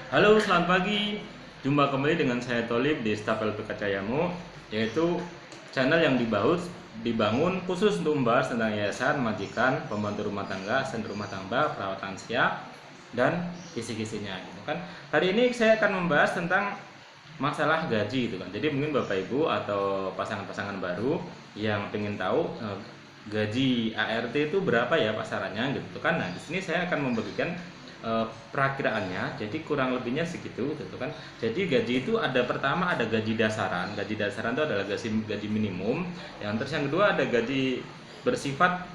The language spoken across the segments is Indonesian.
Halo, selamat pagi. Jumpa kembali dengan saya Tolib di Staf LPK Cahayamu, yaitu channel yang dibangun khusus untuk membahas tentang yayasan, majikan, pembantu rumah tangga, asisten rumah tangga, perawat lansia, dan kisi-kisinya gitu kan. Hari ini saya akan membahas tentang masalah gaji gitu kan. Jadi mungkin Bapak Ibu atau pasangan-pasangan baru yang pengen tahu gaji ART itu berapa ya pasarannya gitu kan. Nah, di sini saya akan membagikan perakiraannya, jadi kurang lebihnya segitu gitu kan. Jadi gaji itu ada, pertama ada gaji dasaran. Gaji dasaran itu adalah gaji minimum. Yang kedua ada gaji bersifat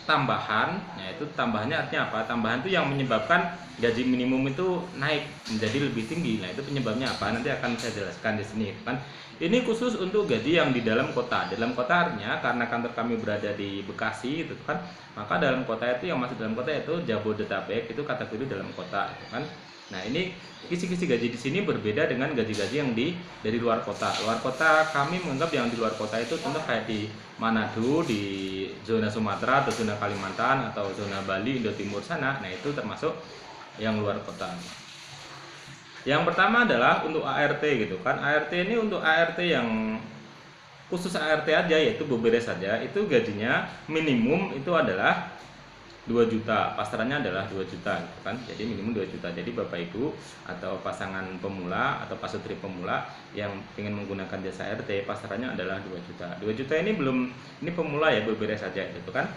tambahan. Nah, itu tambahannya artinya apa? Tambahan itu yang menyebabkan gaji minimum itu naik menjadi lebih tinggi. Nah, itu penyebabnya apa? Nanti akan saya jelaskan di sini kan. Ini khusus untuk gaji yang di dalam kota. Dalam kota artinya karena kantor kami berada di Bekasi gitu kan. Maka dalam kota itu, yang masuk dalam kota itu Jabodetabek, itu kategori dalam kota gitu kan. Nah, ini kisi-kisi gaji di sini berbeda dengan gaji-gaji yang dari luar kota. Luar kota kami menganggap yang di luar kota itu contoh kayak di Manado, di zona Sumatera atau zona Kalimantan atau zona Bali, Indo Timur sana. Nah, itu termasuk yang luar kota. Yang pertama adalah untuk ART gitu kan. ART ini untuk ART yang khusus ART aja, yaitu beberes saja, itu gajinya minimum itu adalah 2 juta, pasarannya adalah 2 juta gitu kan. Jadi minimum 2 juta. Jadi Bapak Ibu atau pasangan pemula atau pasutri pemula yang ingin menggunakan jasa ART, pasarannya adalah 2 juta. 2 juta ini belum, ini pemula ya, beberes saja gitu kan.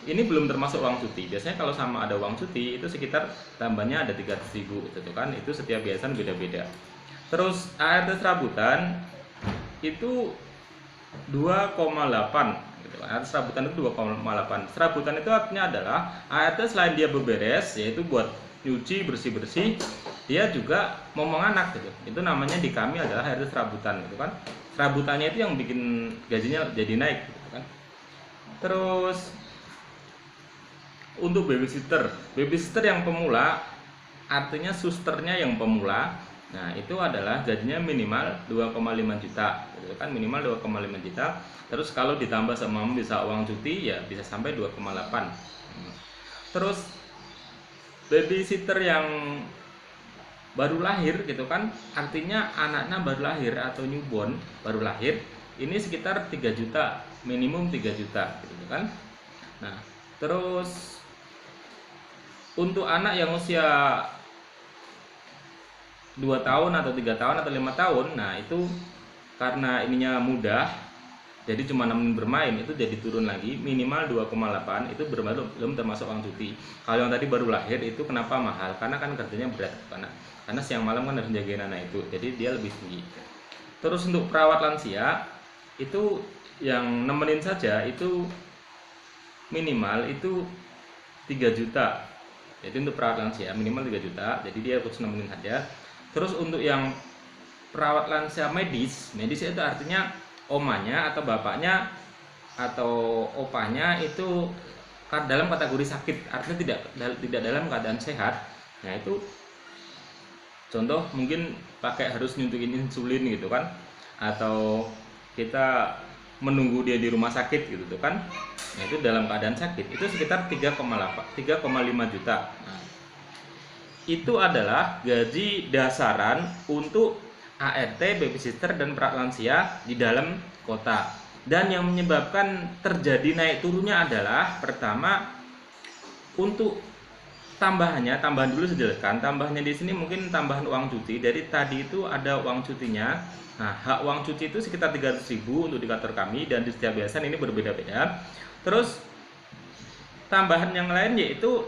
Ini belum termasuk uang cuti. Biasanya kalau sama ada uang cuti itu sekitar tambahnya ada 300.000 gitu kan. Itu setiap yayasan beda-beda. Terus ART serabutan itu 2,8 gitu kan. ART serabutan itu 2,8. Serabutan itu artinya adalah ART selain dia beberes, yaitu buat nyuci, bersih-bersih, dia juga momong anak gitu. Itu namanya di kami adalah ART serabutan gitu kan. Serabutannya itu yang bikin gajinya jadi naik gitu kan. Terus untuk babysitter yang pemula, artinya susternya yang pemula. Nah, itu adalah gajinya minimal 2,5 juta gitu kan, minimal 2,5 juta. Terus kalau ditambah sama bisa uang cuti ya bisa sampai 2,8. Terus babysitter yang baru lahir gitu kan, artinya anaknya baru lahir atau newborn baru lahir, ini sekitar 3 juta, minimum 3 juta gitu kan. Nah, terus untuk anak yang usia 2 tahun atau 3 tahun atau 5 tahun, nah itu karena ininya mudah, jadi cuma nemenin bermain, itu jadi turun lagi minimal 2,8. Itu belum termasuk uang cuti. Kalau yang tadi baru lahir itu kenapa mahal? Karena kan kerjanya berat karena siang malam kan harus jagain anak itu, jadi dia lebih tinggi. Terus untuk perawat lansia itu yang nemenin saja itu minimal itu 3 juta. Jadi untuk perawat lansia minimal 3 juta, jadi dia harus nemenin saja. Terus untuk yang perawat lansia medis itu artinya omanya atau bapaknya atau opanya itu dalam kategori sakit, artinya tidak dalam keadaan sehat. Nah, itu contoh mungkin harus nyuntikin insulin gitu kan, atau kita menunggu dia di rumah sakit gitu tuh kan. Nah, itu dalam keadaan sakit itu sekitar 3,5 juta. Nah, itu adalah gaji dasaran untuk ART, babysitter, dan perawat lansia di dalam kota. Dan yang menyebabkan terjadi naik turunnya adalah pertama untuk tambahan dulu saya jelaskan. Tambahannya di sini mungkin tambahan uang cuti. Dari tadi itu ada uang cutinya. Nah, hak uang cuti itu sekitar 300.000 untuk di kantor kami, dan di setiap yayasan ini berbeda-beda. Terus tambahan yang lain yaitu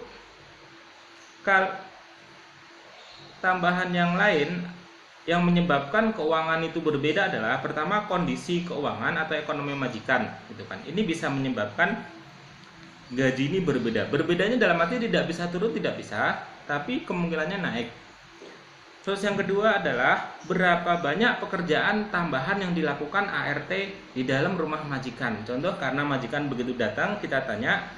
tambahan yang lain yang menyebabkan keuangan itu berbeda adalah pertama kondisi keuangan atau ekonomi majikan gitu kan. Ini bisa menyebabkan gaji ini berbeda. Berbedanya dalam arti tidak bisa turun, tidak bisa, tapi kemungkinannya naik. Terus yang kedua adalah berapa banyak pekerjaan tambahan yang dilakukan ART di dalam rumah majikan. Contoh, karena majikan begitu datang kita tanya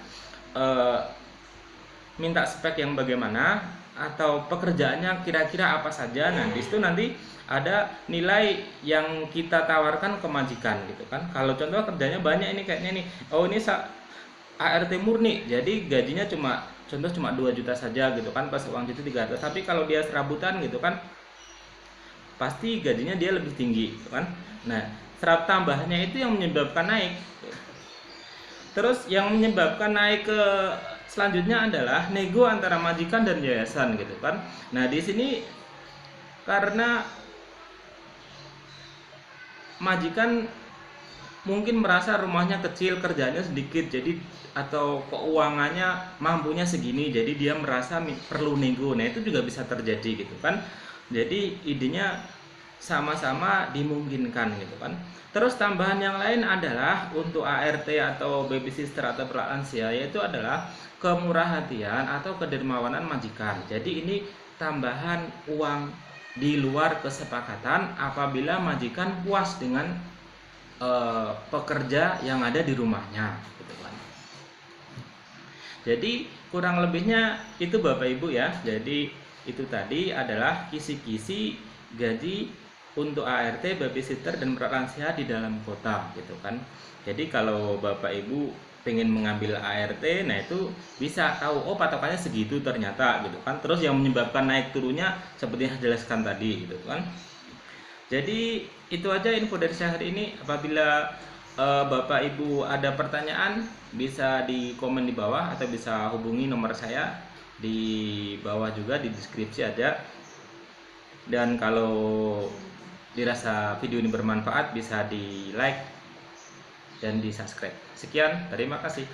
minta spek yang bagaimana atau pekerjaannya kira-kira apa saja. Nah, di situ nanti ada nilai yang kita tawarkan ke majikan gitu kan. Kalau contoh kerjanya banyak ini kayaknya nih, oh ini ART murni, jadi gajinya contoh cuma 2 juta saja gitu kan, pas uang cuti 300. Tapi kalau dia serabutan gitu kan, pasti gajinya dia lebih tinggi gitu kan. Nah, serap tambahannya itu yang menyebabkan naik. Terus yang menyebabkan naik ke selanjutnya adalah nego antara majikan dan yayasan gitu kan. Nah, di sini karena majikan mungkin merasa rumahnya kecil, kerjanya sedikit, jadi atau keuangannya mampunya segini, jadi dia merasa perlu nego. Nah, itu juga bisa terjadi gitu kan. Jadi idenya sama-sama dimungkinkan gitu kan. Terus tambahan yang lain adalah untuk ART atau babysitter atau lansia, yaitu adalah kemurah hatian atau kedermawanan majikan. Jadi ini tambahan uang di luar kesepakatan apabila majikan puas dengan pekerja yang ada di rumahnya gitu kan. Jadi kurang lebihnya itu Bapak Ibu ya. Jadi itu tadi adalah kisi-kisi gaji untuk ART, babysitter dan lansia di dalam kota gitu kan. Jadi kalau Bapak Ibu pengen mengambil ART, nah itu bisa tahu oh patokannya segitu ternyata gitu kan. Terus yang menyebabkan naik turunnya seperti yang jelaskan tadi gitu kan. Jadi itu aja info dari saya hari ini. Apabila Bapak Ibu ada pertanyaan, bisa di komen di bawah atau bisa hubungi nomor saya di bawah juga, di deskripsi ada. Dan kalau dirasa video ini bermanfaat, bisa di like dan di subscribe. Sekian, terima kasih.